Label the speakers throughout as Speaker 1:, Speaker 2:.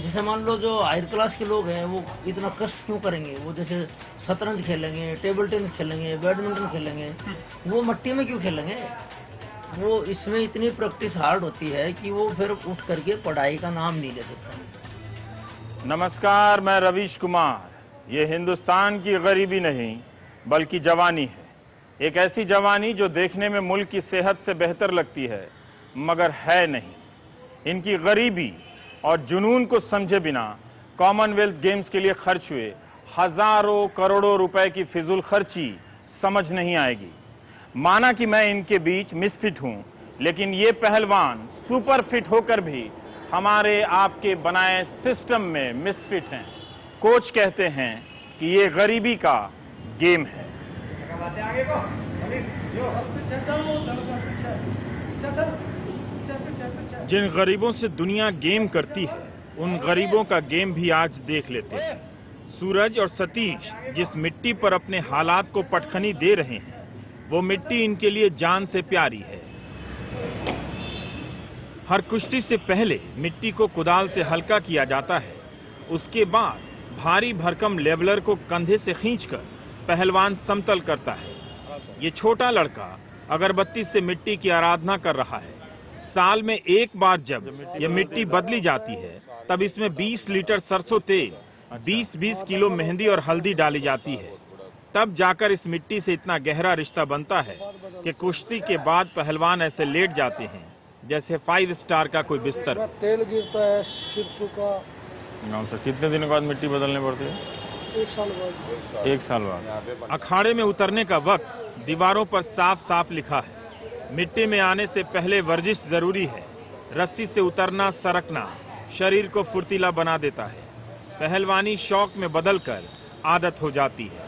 Speaker 1: जैसे मान लो जो हायर क्लास के लोग हैं वो इतना कष्ट क्यों करेंगे, वो जैसे शतरंज खेलेंगे, टेबल टेनिस खेलेंगे, बैडमिंटन खेलेंगे, वो मिट्टी में क्यों खेलेंगे? वो इसमें इतनी प्रैक्टिस हार्ड होती है कि वो फिर उठ करके पढ़ाई का नाम नहीं ले सकता।
Speaker 2: नमस्कार, मैं रवीश कुमार। ये हिंदुस्तान की गरीबी नहीं बल्कि जवानी है। एक ऐसी जवानी जो देखने में मुल्क की सेहत से बेहतर लगती है मगर है नहीं। इनकी गरीबी और जुनून को समझे बिना कॉमनवेल्थ गेम्स के लिए खर्च हुए हजारों करोड़ों रुपए की फिजूल खर्ची समझ नहीं आएगी। माना कि मैं इनके बीच मिसफिट हूं, लेकिन ये पहलवान सुपर फिट होकर भी हमारे आपके बनाए सिस्टम में मिसफिट हैं। कोच कहते हैं कि ये गरीबी का गेम है। जिन गरीबों से दुनिया गेम करती है उन गरीबों का गेम भी आज देख लेते हैं। सूरज और सतीश जिस मिट्टी पर अपने हालात को पटखनी दे रहे हैं वो मिट्टी इनके लिए जान से प्यारी है। हर कुश्ती से पहले मिट्टी को कुदाल से हल्का किया जाता है। उसके बाद भारी भरकम लेवलर को कंधे से खींचकर पहलवान समतल करता है। ये छोटा लड़का अगरबत्ती से मिट्टी की आराधना कर रहा है। साल में एक बार जब ये मिट्टी बदली जाती है तब इसमें 20 लीटर सरसों तेल, 20-20 किलो मेहंदी और हल्दी डाली जाती है। तब जाकर इस मिट्टी से इतना गहरा रिश्ता बनता है कि कुश्ती के बाद पहलवान ऐसे लेट जाते हैं जैसे 5 स्टार का कोई बिस्तर।
Speaker 3: तेल गिरता है सिर का।
Speaker 2: कितने दिनों बाद मिट्टी बदलनी पड़ती है?
Speaker 3: 1 साल बाद।
Speaker 2: 1 साल बाद। अखाड़े में उतरने का वक्त दीवारों पर साफ साफ लिखा है। मिट्टी में आने से पहले वर्जिश जरूरी है। रस्सी से उतरना, सरकना शरीर को फुर्तीला बना देता है। पहलवानी शौक में बदलकर आदत हो जाती है।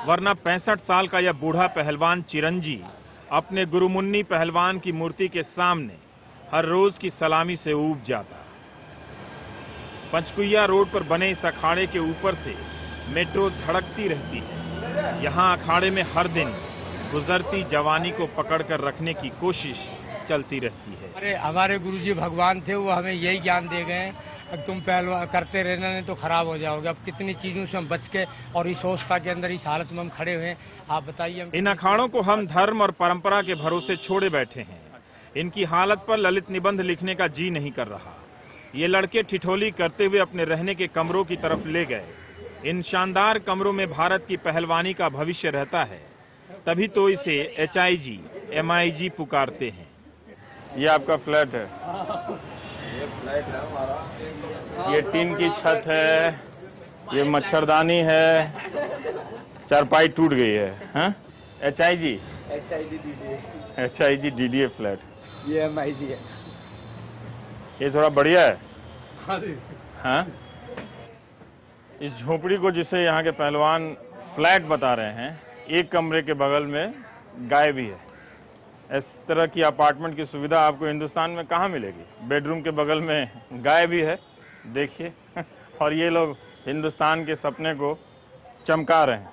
Speaker 2: वरना 65 साल का यह बूढ़ा पहलवान चिरंजी अपने गुरुमुन्नी पहलवान की मूर्ति के सामने हर रोज की सलामी से ऊब जाता। पंचकुइया रोड पर बने इस अखाड़े के ऊपर से मेट्रो धड़कती रहती है। यहाँ अखाड़े में हर दिन गुजरती जवानी को पकड़कर रखने की कोशिश चलती रहती है।
Speaker 3: अरे हमारे गुरुजी भगवान थे, वो हमें यही ज्ञान दे गए अब तुम पहलवान करते रहना नहीं तो खराब हो जाओगे। अब कितनी चीजों से हम बच के और इस अवस्था के अंदर इस हालत में हम खड़े हुए हैं, आप बताइए।
Speaker 2: इन अखाड़ों को हम धर्म और परंपरा के भरोसे छोड़े बैठे हैं। इनकी हालत पर ललित निबंध लिखने का जी नहीं कर रहा। ये लड़के ठिठोली करते हुए अपने रहने के कमरों की तरफ ले गए। इन शानदार कमरों में भारत की पहलवानी का भविष्य रहता है, तभी तो इसे HIG, MIG पुकारते हैं। ये आपका फ्लैट है?
Speaker 3: ये फ्लैट है हमारा।
Speaker 2: ये टीन की छत है, ये मच्छरदानी है, चारपाई टूट गई है। हाँ? HIG DDA flat.
Speaker 3: ये MIG है।
Speaker 2: ये थोड़ा बढ़िया है।
Speaker 3: हाँ?
Speaker 2: इस झोपड़ी को जिसे यहाँ के पहलवान फ्लैट बता रहे हैं, एक कमरे के बगल में गाय भी है। इस तरह की अपार्टमेंट की सुविधा आपको हिंदुस्तान में कहाँ मिलेगी? बेडरूम के बगल में गाय भी है, देखिए। और ये लोग हिंदुस्तान के सपने को चमका रहे हैं।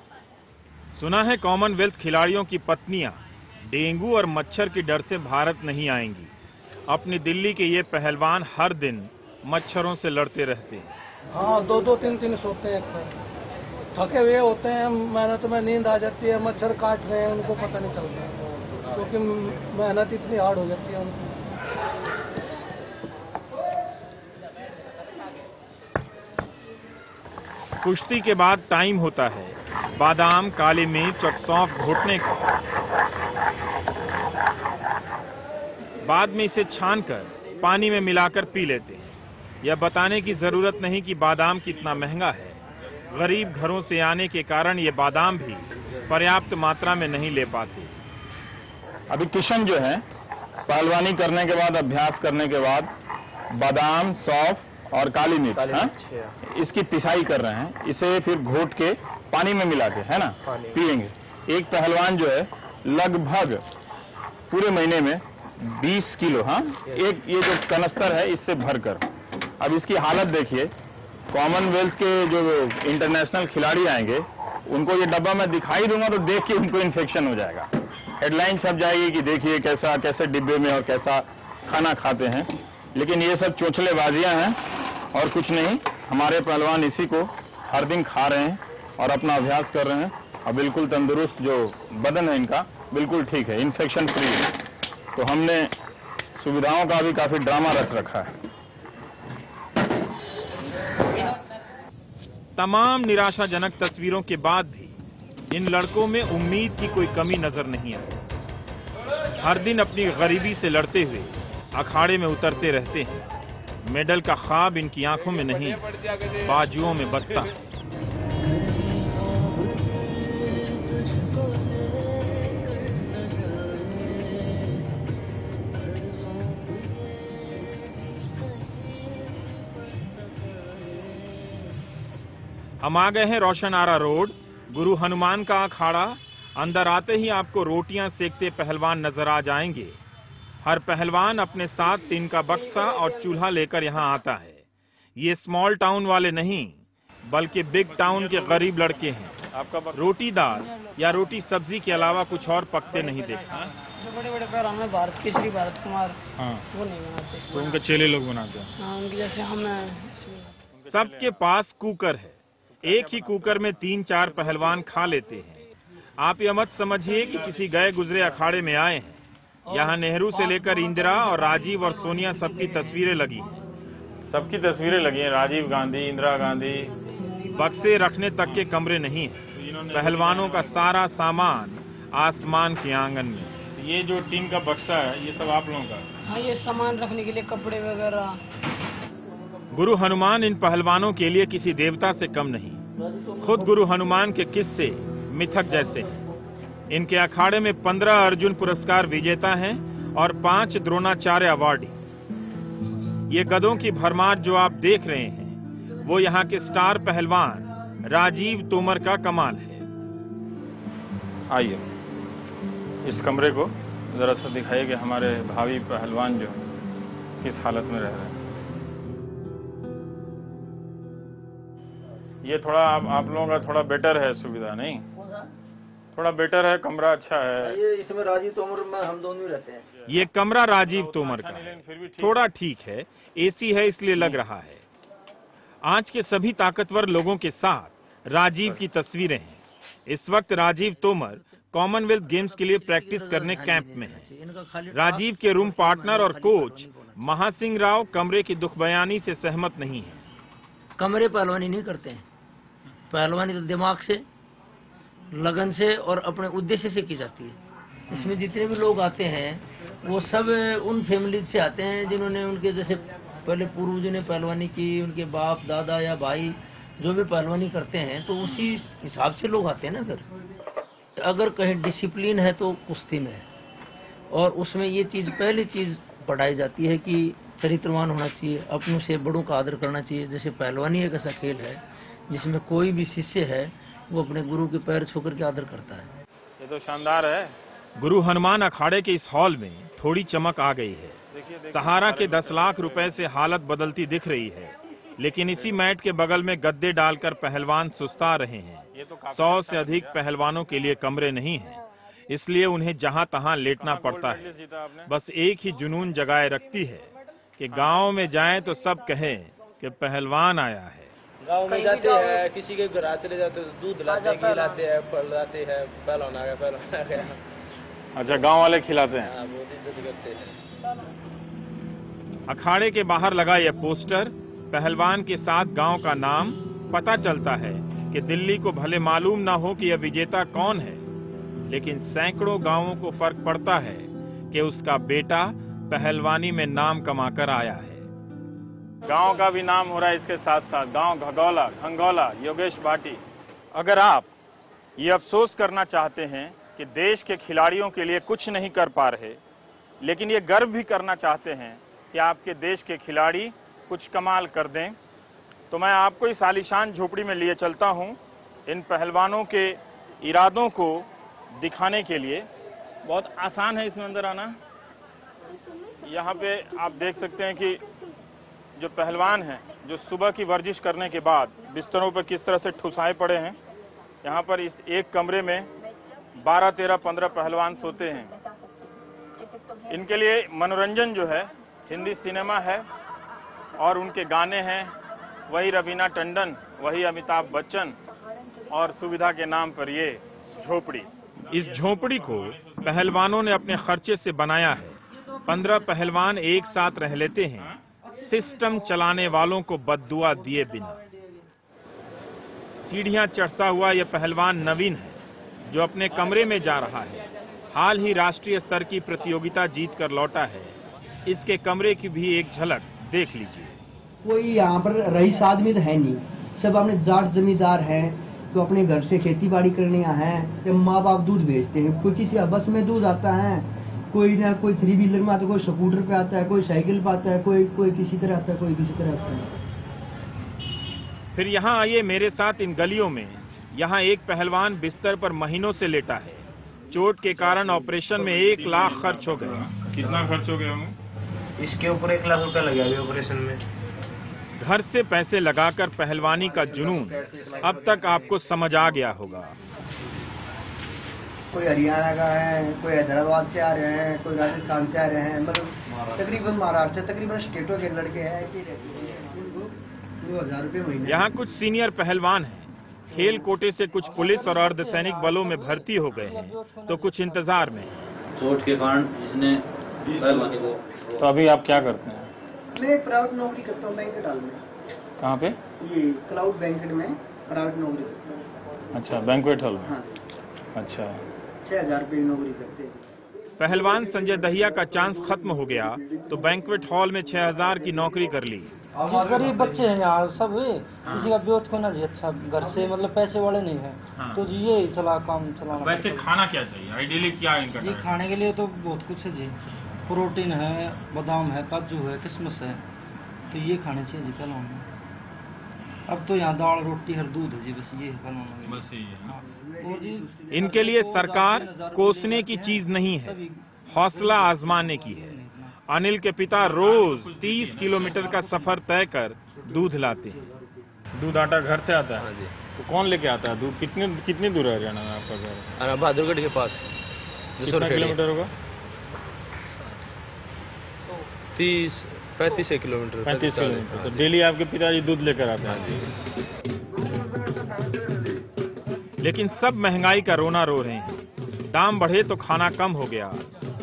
Speaker 2: सुना है कॉमनवेल्थ खिलाड़ियों की पत्नियां डेंगू और मच्छर के डर से भारत नहीं आएंगी। अपनी दिल्ली के ये पहलवान हर दिन मच्छरों से लड़ते रहते हैं।
Speaker 3: हाँ, 2-2, 3-3 सोते हैं। थके हुए होते हैं, मेहनत में नींद आ जाती है, मच्छर काट रहे हैं, उनको पता नहीं चलता क्योंकि मेहनत इतनी हार्ड हो जाती है उनकी।
Speaker 2: कुश्ती के बाद टाइम होता है बादाम, काली मिर्च और सौंफ घोटने का। बाद में इसे छानकर पानी में मिलाकर पी लेते हैं। यह बताने की जरूरत नहीं कि बादाम कितना महंगा है। गरीब घरों से आने के कारण ये बादाम भी पर्याप्त मात्रा में नहीं ले पाते। अभी किशन जो है पहलवानी करने के बाद, अभ्यास करने के बाद बादाम, सौंफ और काली मिर्च इसकी पिसाई कर रहे हैं। इसे फिर घोट के पानी में मिला के, है ना, पिएंगे। एक पहलवान जो है लगभग पूरे महीने में 20 किलो, हाँ, एक ये जो कनस्तर है इससे भरकर। अब इसकी हालत देखिए। कॉमनवेल्थ के जो इंटरनेशनल खिलाड़ी आएंगे उनको ये डब्बा मैं दिखाई दूंगा तो देख के उनको इन्फेक्शन हो जाएगा। हेडलाइन छप जाएगी कि देखिए कैसे डिब्बे में और कैसा खाना खाते हैं।
Speaker 4: लेकिन ये सब चोंचलेबाजियां हैं और कुछ नहीं। हमारे पहलवान इसी को हर दिन खा रहे हैं और अपना अभ्यास कर रहे हैं और बिल्कुल तंदुरुस्त जो बदन है इनका बिल्कुल ठीक है, इन्फेक्शन फ्री है। तो हमने सुविधाओं का भी काफी ड्रामा रच रखा है।
Speaker 2: तमाम निराशाजनक तस्वीरों के बाद भी इन लड़कों में उम्मीद की कोई कमी नजर नहीं आती। हर दिन अपनी गरीबी से लड़ते हुए अखाड़े में उतरते रहते हैं। मेडल का ख्वाब इनकी आंखों में नहीं, बाजुओं में बसता है। हम आ गए हैं रोशन आरा रोड, गुरु हनुमान का अखाड़ा। अंदर आते ही आपको रोटियां सेकते पहलवान नजर आ जाएंगे। हर पहलवान अपने साथ टीन का बक्सा और चूल्हा लेकर यहां आता है। ये स्मॉल टाउन वाले नहीं, बल्कि बिग टाउन के गरीब लड़के हैं। आपका रोटी दाल या रोटी सब्जी के अलावा कुछ और पकते नहीं देखा।
Speaker 5: जो बड़े बड़े पहलवान हैं, भारत केसरी, भारत कुमार,
Speaker 2: हाँ,
Speaker 5: वो नहीं बनाते।
Speaker 2: तो उनके चेले लोग बनाते हैं।
Speaker 5: हाँ, उनकी जैसे हम
Speaker 2: सबके पास कुकर है। एक ही कुकर में 3-4 पहलवान खा लेते हैं। आप यह मत समझिए कि किसी गए गुजरे अखाड़े में आए हैं। यहाँ नेहरू से लेकर इंदिरा और राजीव और सोनिया सबकी तस्वीरें लगी हैं। सबकी तस्वीरें लगी हैं, राजीव गांधी, इंदिरा गांधी। बक्से रखने तक के कमरे नहीं हैं। पहलवानों का सारा सामान आसमान के आंगन में। ये जो टीन का बक्सा है, ये सब आप लोगों का?
Speaker 5: हाँ, ये सामान रखने के लिए, कपड़े वगैरह।
Speaker 2: गुरु हनुमान इन पहलवानों के लिए किसी देवता से कम नहीं। खुद गुरु हनुमान के किस्से मिथक जैसे हैं। इनके अखाड़े में 15 अर्जुन पुरस्कार विजेता हैं और 5 द्रोणाचार्य अवार्डी। ये गधों की भरमार जो आप देख रहे हैं, वो यहाँ के स्टार पहलवान राजीव तोमर का कमाल है।
Speaker 4: आइए इस कमरे को जरा सा दिखाइए कि हमारे भावी पहलवान जो किस हालत में रह रहे हैं। ये थोड़ा आप लोगों का थोड़ा बेटर है सुविधा, नहीं? थोड़ा बेटर है, कमरा अच्छा है।
Speaker 1: ये इसमें राजीव तोमर में हम दोनों ही रहते हैं।
Speaker 2: ये कमरा राजीव तोमर का है। थोड़ा ठीक है, एसी है इसलिए लग रहा है। आज के सभी ताकतवर लोगों के साथ राजीव की तस्वीरें हैं। इस वक्त राजीव तोमर कॉमनवेल्थ गेम्स के लिए प्रैक्टिस करने कैंप में हैं। राजीव के रूम पार्टनर और कोच महासिंह राव कमरे की दुखबयानी से सहमत नहीं है।
Speaker 1: कमरे पहलवानी नहीं करते हैं। पहलवानी तो दिमाग से, लगन से और अपने उद्देश्य से की जाती है। इसमें जितने भी लोग आते हैं वो सब उन फैमिली से आते हैं जिन्होंने उनके जैसे पहले पूर्वजों ने पहलवानी की, उनके बाप दादा या भाई जो भी पहलवानी करते हैं, तो उसी हिसाब से लोग आते हैं ना। फिर अगर कहीं डिसिप्लिन है तो कुश्ती में है, और उसमें ये चीज पहली चीज पढ़ाई जाती है कि चरित्रवान होना चाहिए, अपनों से बड़ों का आदर करना चाहिए। जैसे पहलवानी एक ऐसा खेल है जिसमें कोई भी शिष्य है वो अपने गुरु के पैर छूकर के आदर करता है।
Speaker 2: ये तो शानदार है। गुरु हनुमान अखाड़े के इस हॉल में थोड़ी चमक आ गई है। सहारा के 10 लाख रुपए से हालत बदलती दिख रही है, लेकिन इसी मैट के बगल में गद्दे डालकर पहलवान सुस्ता रहे हैं। 100 से अधिक पहलवानों के लिए कमरे नहीं हैं, इसलिए उन्हें जहां तहां लेटना पड़ता है। बस एक ही जुनून जगाए रखती है कि गांव में जाएं तो सब कहें कि पहलवान आया है।
Speaker 6: गांव में जाते हैं, किसी के घर चले जाते हैं, दूध लाते हैं, घी लाते हैं, फल लाते हैं, पहलवान आ गया, पहलवान आ गया।
Speaker 4: अच्छा, गांव वाले खिलाते हैं?
Speaker 6: हाँ, बहुत इज्जत करते हैं।
Speaker 2: अखाड़े के बाहर लगा यह पोस्टर पहलवान के साथ गांव का नाम। पता चलता है कि दिल्ली को भले मालूम ना हो कि यह विजेता कौन है, लेकिन सैकड़ों गांवों को फर्क पड़ता है कि उसका बेटा पहलवानी में नाम कमाकर आया है। गांव का भी नाम हो रहा है इसके साथ साथ। गांव घगौला, घंगौला, योगेश भाटी। अगर आप ये अफसोस करना चाहते हैं कि देश के खिलाड़ियों के लिए कुछ नहीं कर पा रहे, लेकिन ये गर्व भी करना चाहते हैं कि आपके देश के खिलाड़ी कुछ कमाल कर दें, तो मैं आपको इस आलीशान झोपड़ी में लिए चलता हूं इन पहलवानों के इरादों को दिखाने के लिए। बहुत आसान है इसमें अंदर आना। यहाँ पे आप देख सकते हैं कि जो पहलवान हैं, जो सुबह की वर्जिश करने के बाद बिस्तरों पर किस तरह से ठुसाए पड़े हैं। यहाँ पर इस एक कमरे में 12, 13, 15 पहलवान सोते हैं। इनके लिए मनोरंजन जो है हिंदी सिनेमा है और उनके गाने हैं वही रवीना टंडन, वही अमिताभ बच्चन और सुविधा के नाम पर ये झोपड़ी। इस झोपड़ी को पहलवानों ने अपने खर्चे से बनाया है। 15 पहलवान एक साथ रह लेते हैं, सिस्टम चलाने वालों को बद्दुआ दिए बिना। सीढ़ियां चढ़ता हुआ यह पहलवान नवीन है, जो अपने कमरे में जा रहा है। हाल ही राष्ट्रीय स्तर की प्रतियोगिता जीत कर लौटा है। इसके कमरे की भी एक झलक देख लीजिए।
Speaker 7: कोई यहाँ पर रईस आदमी तो है नहीं, सब अपने जाट जमींदार हैं, तो अपने घर से खेती बाड़ी करने यहाँ हैं। जब माँ बाप दूध बेचते हैं, कोई किसी बस में दूध आता है, कोई ना कोई 3 व्हीलर में आता है, कोई स्कूटर पे आता है, कोई साइकिल पे आता है, कोई किसी तरह आता है, कोई किसी तरह आता है।
Speaker 2: फिर यहाँ आइए मेरे साथ इन गलियों में। यहाँ एक पहलवान बिस्तर पर महीनों से लेटा है। चोट के कारण ऑपरेशन में 1 लाख खर्च हो गया। कितना खर्च हो गया?
Speaker 6: इसके ऊपर 1 लाख रुपया लगा अभी ऑपरेशन में।
Speaker 2: घर से पैसे लगाकर पहलवानी का जुनून अब तक आपको समझ आ गया होगा।
Speaker 7: कोई हरियाणा का है, कोई हैदराबाद से आ रहे हैं, कोई राजस्थान से आ रहे हैं, मतलब तकरीबन महाराष्ट्र, तकरीबन स्टेटों के लड़के हैं। 2000 रुपये महीने।
Speaker 2: यहाँ कुछ सीनियर पहलवान हैं। खेल कोटे से कुछ पुलिस और अर्धसैनिक बलों में भर्ती हो गए हैं, तो कुछ इंतजार में।
Speaker 8: चोट के कारण इसने पहलवानी को।
Speaker 4: तो अभी आप क्या करते हैं?
Speaker 7: मैं एक प्राइवेट नौकरी करता हूँ बैंकेट हॉल में।
Speaker 4: कहाँ पे?
Speaker 7: ये क्लाउड बैंकेट में प्राइवेट नौकरी करता हूँ।
Speaker 4: अच्छा, बैंक्वेट हॉल में।
Speaker 7: हाँ।
Speaker 4: अच्छा,
Speaker 7: 6000 रुपये की नौकरी करते हैं।
Speaker 2: पहलवान संजय दहिया का चांस खत्म हो गया तो बैंक्वेट हॉल में 6000 की नौकरी कर ली।
Speaker 1: गरीब बच्चे हैं यहाँ सब, किसी का ब्योत होना चाहिए अच्छा, घर से मतलब पैसे वाले नहीं है।
Speaker 2: हाँ।
Speaker 1: तो जी ये चला काम चलाना।
Speaker 2: वैसे खाना क्या चाहिए? आइडियली क्या इनका?
Speaker 1: जी खाने के लिए तो बहुत कुछ है जी, प्रोटीन है, बादाम है, काजू है, किशमिश है, तो ये खाने चाहिए जी पहलवान में। अब तो यहाँ दाल रोटी हर दूध है जी, बस ये पहलवान में।
Speaker 2: बस यही है।
Speaker 1: हाँ। तो जी
Speaker 2: इनके लिए सरकार कोसने की चीज नहीं है, हौसला आजमाने की है। अनिल के पिता रोज 30 किलोमीटर का सफर तय कर दूध लाते हैं। दूध आटा घर से आता है?
Speaker 6: हाँ जी।
Speaker 2: तो कौन लेके आता है दूध? कितनी दूर है हरियाणा में आपका घर?
Speaker 6: अरे बहादुरगढ़ के पास।
Speaker 2: कितना किलोमीटर होगा?
Speaker 6: 35 किलोमीटर।
Speaker 2: 35 किलोमीटर। तो डेली आपके पिताजी दूध लेकर आते हैं? लेकिन सब महंगाई का रोना रो रहे हैं। दाम बढ़े तो खाना कम हो गया।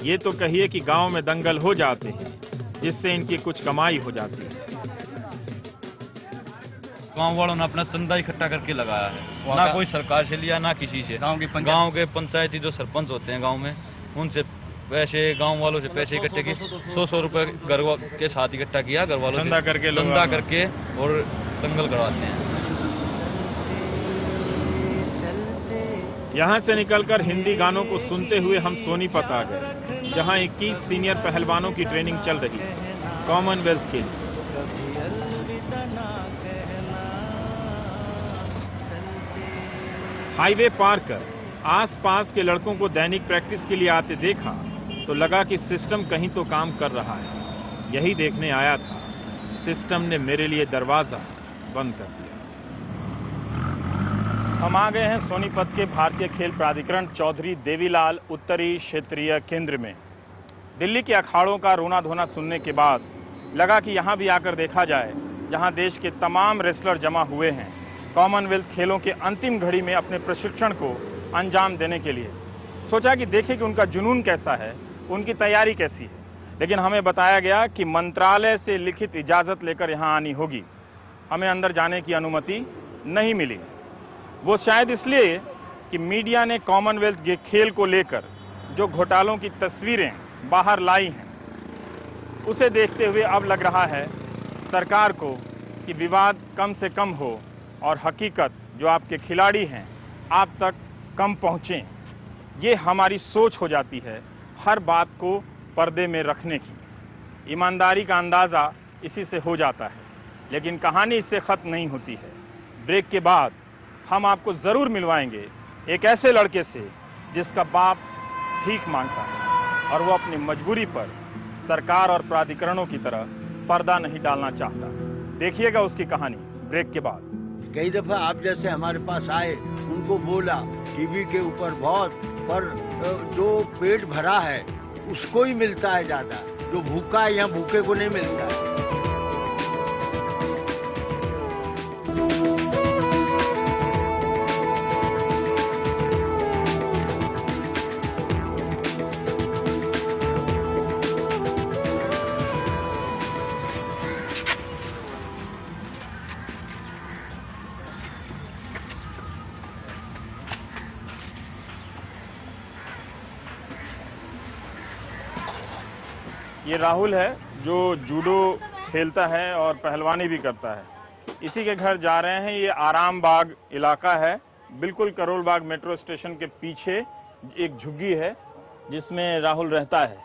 Speaker 2: ये तो कहिए कि गांव में दंगल हो जाते हैं, जिससे इनकी कुछ कमाई हो जाती है।
Speaker 8: गांव वालों ने अपना चंदा इकट्ठा करके लगाया है, ना कोई सरकार से लिया ना किसी से। गांव के पंचायती जो सरपंच होते हैं गांव में, उनसे पैसे, गांव वालों से पैसे इकट्ठे किए। 100 रुपए घर के साथ इकट्ठा किया, घर वालों
Speaker 2: चंदा
Speaker 8: से
Speaker 2: करके
Speaker 8: चंदा करके और दंगल करवाते हैं।
Speaker 2: यहाँ से निकलकर हिंदी गानों को सुनते हुए हम सोनीपत आ गए, जहाँ 21 सीनियर पहलवानों की ट्रेनिंग चल रही है, कॉमनवेल्थ के लिए। हाईवे पार कर आसपास के लड़कों को दैनिक प्रैक्टिस के लिए आते देखा तो लगा कि सिस्टम कहीं तो काम कर रहा है। यही देखने आया था, सिस्टम ने मेरे लिए दरवाजा बंद कर दिया। हम आ गए हैं सोनीपत के भारतीय खेल प्राधिकरण चौधरी देवीलाल उत्तरी क्षेत्रीय केंद्र में। दिल्ली के अखाड़ों का रोना धोना सुनने के बाद लगा कि यहाँ भी आकर देखा जाए, जहाँ देश के तमाम रेसलर जमा हुए हैं कॉमनवेल्थ खेलों के अंतिम घड़ी में अपने प्रशिक्षण को अंजाम देने के लिए। सोचा कि देखें कि उनका जुनून कैसा है, उनकी तैयारी कैसी है। लेकिन हमें बताया गया कि मंत्रालय से लिखित इजाज़त लेकर यहाँ आनी होगी। हमें अंदर जाने की अनुमति नहीं मिली। वो शायद इसलिए कि मीडिया ने कॉमनवेल्थ खेल को लेकर जो घोटालों की तस्वीरें बाहर लाई हैं, उसे देखते हुए अब लग रहा है सरकार को कि विवाद कम से कम हो और हकीकत जो आपके खिलाड़ी हैं आप तक कम पहुँचें। ये हमारी सोच हो जाती है हर बात को पर्दे में रखने की। ईमानदारी का अंदाज़ा इसी से हो जाता है, लेकिन कहानी इससे ख़त्म नहीं होती है। ब्रेक के बाद हम आपको ज़रूर मिलवाएंगे एक ऐसे लड़के से जिसका बाप भीख मांगता है और वो अपनी मजबूरी पर सरकार और प्राधिकरणों की तरह पर्दा नहीं डालना चाहता। देखिएगा उसकी कहानी ब्रेक के बाद।
Speaker 9: कई दफा आप जैसे हमारे पास आए, उनको बोला टीवी के ऊपर बहुत, पर जो पेट भरा है उसको ही मिलता है ज्यादा। जो भूखा है यहाँ भूखे को नहीं मिलता है।
Speaker 2: ये राहुल है जो जूडो खेलता है और पहलवानी भी करता है। इसी के घर जा रहे हैं। ये आराम बाग इलाका है, बिल्कुल करोल बाग मेट्रो स्टेशन के पीछे एक झुग्गी है जिसमें राहुल रहता है।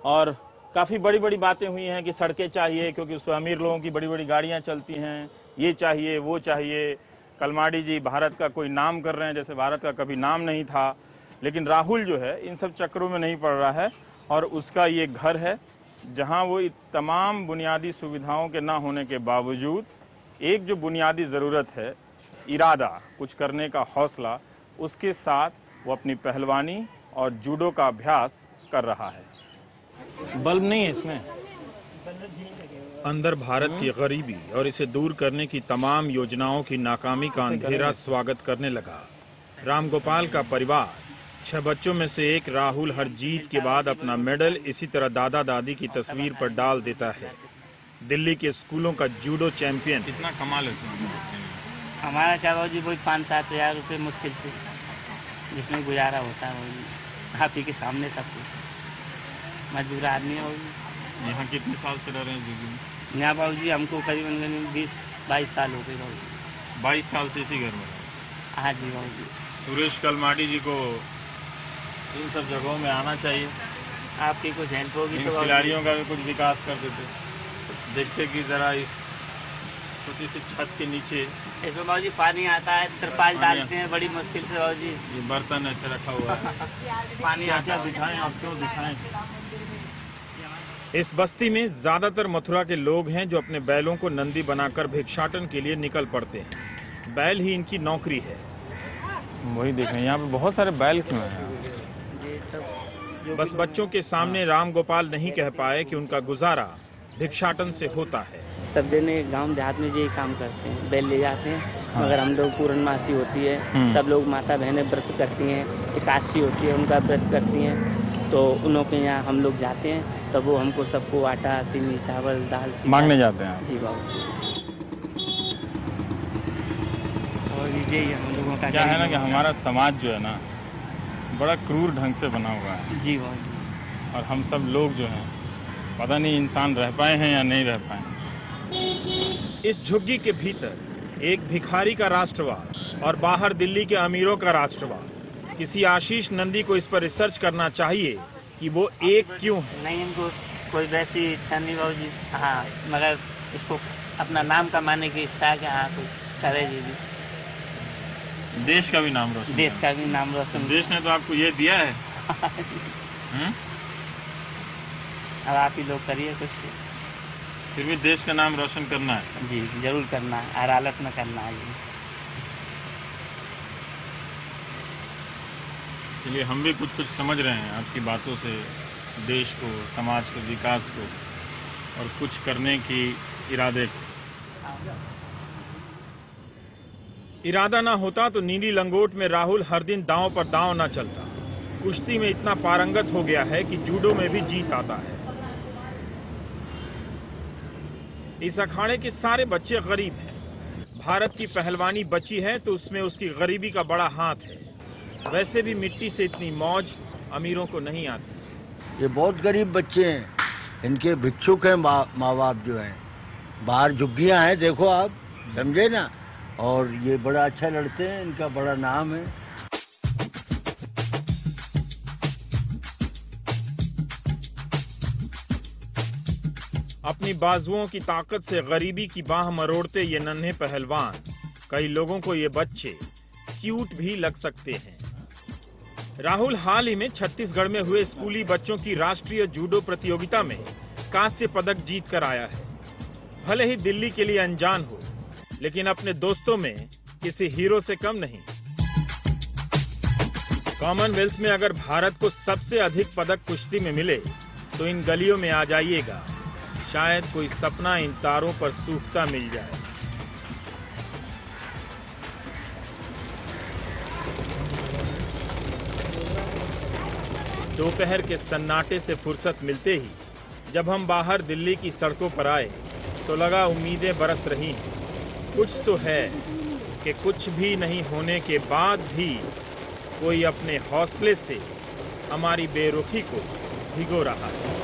Speaker 2: और काफी बड़ी बड़ी बातें हुई हैं कि सड़कें चाहिए क्योंकि उसमें अमीर लोगों की बड़ी बड़ी गाड़ियां चलती हैं, ये चाहिए वो चाहिए। कलमाडी जी भारत का कोई नाम कर रहे हैं जैसे भारत का कभी नाम नहीं था। लेकिन राहुल जो है इन सब चक्करों में नहीं पड़ रहा है और उसका ये घर है जहां वो तमाम बुनियादी सुविधाओं के ना होने के बावजूद एक जो बुनियादी जरूरत है, इरादा, कुछ करने का हौसला, उसके साथ वो अपनी पहलवानी और जूडो का अभ्यास कर रहा है। बल्ब नहीं है इसमें। अंदर भारत की गरीबी और इसे दूर करने की तमाम योजनाओं की नाकामी का अंधेरा स्वागत करने लगा। रामगोपाल का परिवार 6 बच्चों में से एक राहुल हर जीत के बाद अपना मेडल इसी तरह दादा दादी की तस्वीर पर डाल देता है। दिल्ली के स्कूलों का जूडो चैंपियन। कितना कमाल है
Speaker 10: हमारा क्या भाजी, वही 5-7 हज़ार रुपये मुश्किल से जिसमें गुजारा होता है। वही आप ही के सामने सब कुछ मजदूर आदमी है।
Speaker 2: यहाँ कितने साल से रह रहे हैं जूडो में?
Speaker 10: यहाँ बाबू जी हमको करीबन 20-22 साल हो गए बाबू जी।
Speaker 2: 22 साल से इसी घर में?
Speaker 10: हाँ जी बाबू जी।
Speaker 2: सुरेश कलमाडी जी को इन सब जगहों में आना चाहिए।
Speaker 10: आपकी कुछ हेल्प होगी तो
Speaker 2: खिलाड़ियों का भी कुछ विकास कर देते। देखते कि जरा इस छोटी सी छत के नीचे
Speaker 10: इसमें बाबू जी पानी आता है, तिरपाल डालते हैं बड़ी मुश्किल से बाबू जी।
Speaker 2: ये बर्तन ऐसे रखा हुआ है।
Speaker 10: पानी आता है।
Speaker 2: दिखाएं आप क्यों दिखाएं। इस बस्ती में ज्यादातर मथुरा के लोग हैं जो अपने बैलों को नंदी बनाकर भिक्षाटन के लिए निकल पड़ते हैं। बैल ही इनकी नौकरी है। वही देखें यहाँ पे बहुत सारे बैल क्यों हैं। बस बच्चों के सामने रामगोपाल नहीं कह पाए कि उनका गुजारा भिक्षाटन से होता है।
Speaker 10: सब दिन गांव देहात में यही काम करते हैं, बैल ले जाते हैं। मगर हम लोग पूर्णमासी होती है, सब लोग माता बहनें व्रत करती हैं, एकादशी होती है उनका व्रत करती हैं, तो उन्हों के यहाँ हम लोग जाते हैं। तब वो हमको सबको आटा, चीनी, चावल, दाल
Speaker 2: मांगने जाते हैं।
Speaker 10: जी बाबू। और यही हम लोगों का
Speaker 2: क्या है ना कि हमारा समाज जो है ना बड़ा क्रूर ढंग से बना हुआ है।
Speaker 10: जी बाबू।
Speaker 2: और हम सब लोग जो हैं पता नहीं इंसान रह पाए हैं या नहीं रह पाए। इस झुग्गी के भीतर एक भिखारी का राष्ट्रवाद और बाहर दिल्ली के अमीरों का राष्ट्रवाद। किसी आशीष नंदी को इस पर रिसर्च करना चाहिए कि वो एक क्यों है।
Speaker 10: नहीं, इनको कोई वैसी इच्छा नहीं बाबू जी। हाँ, मगर इसको अपना नाम कमाने की इच्छा है कि हाँ कोई करे जी।
Speaker 2: देश का भी नाम रोशन।
Speaker 10: देश का भी नाम रोशन।
Speaker 2: देश ने तो आपको ये दिया है।
Speaker 10: अब आप ही लोग करिए कुछ।
Speaker 2: फिर भी देश का नाम रोशन करना है।
Speaker 10: जी जरूर करना है, अरालत में करना है।
Speaker 2: चलिए हम भी कुछ समझ रहे हैं आपकी बातों से, देश को, समाज के विकास को और कुछ करने की इरादे को। इरादा ना होता तो नीली लंगोट में राहुल हर दिन दांव पर दांव ना चलता। कुश्ती में इतना पारंगत हो गया है कि जूडो में भी जीत आता है। इस अखाड़े के सारे बच्चे गरीब हैं। भारत की पहलवानी बची है तो उसमें उसकी गरीबी का बड़ा हाथ है। वैसे भी मिट्टी से इतनी मौज अमीरों को नहीं आती।
Speaker 9: ये बहुत गरीब बच्चे हैं, इनके भिक्षुक हैं माँ बाप जो हैं। बाहर झुग्गियां हैं, देखो आप, समझे ना। और ये बड़ा अच्छा लड़ते हैं, इनका बड़ा नाम है।
Speaker 2: अपनी बाजुओं की ताकत से गरीबी की बाह मरोड़ते ये नन्हे पहलवान, कई लोगों को ये बच्चे क्यूट भी लग सकते हैं। राहुल हाल ही में छत्तीसगढ़ में हुए स्कूली बच्चों की राष्ट्रीय जूडो प्रतियोगिता में कांस्य पदक जीत कर आया है। भले ही दिल्ली के लिए अनजान हो, लेकिन अपने दोस्तों में किसी हीरो से कम नहीं। कॉमनवेल्थ में अगर भारत को सबसे अधिक पदक कुश्ती में मिले तो इन गलियों में आ जाइएगा, शायद कोई सपना इन तारों पर सूखता मिल जाए। दोपहर के सन्नाटे से फुर्सत मिलते ही जब हम बाहर दिल्ली की सड़कों पर आए तो लगा उम्मीदें बरस रही हैं। कुछ तो है कि कुछ भी नहीं होने के बाद भी कोई अपने हौसले से हमारी बेरुखी को भिगो रहा है।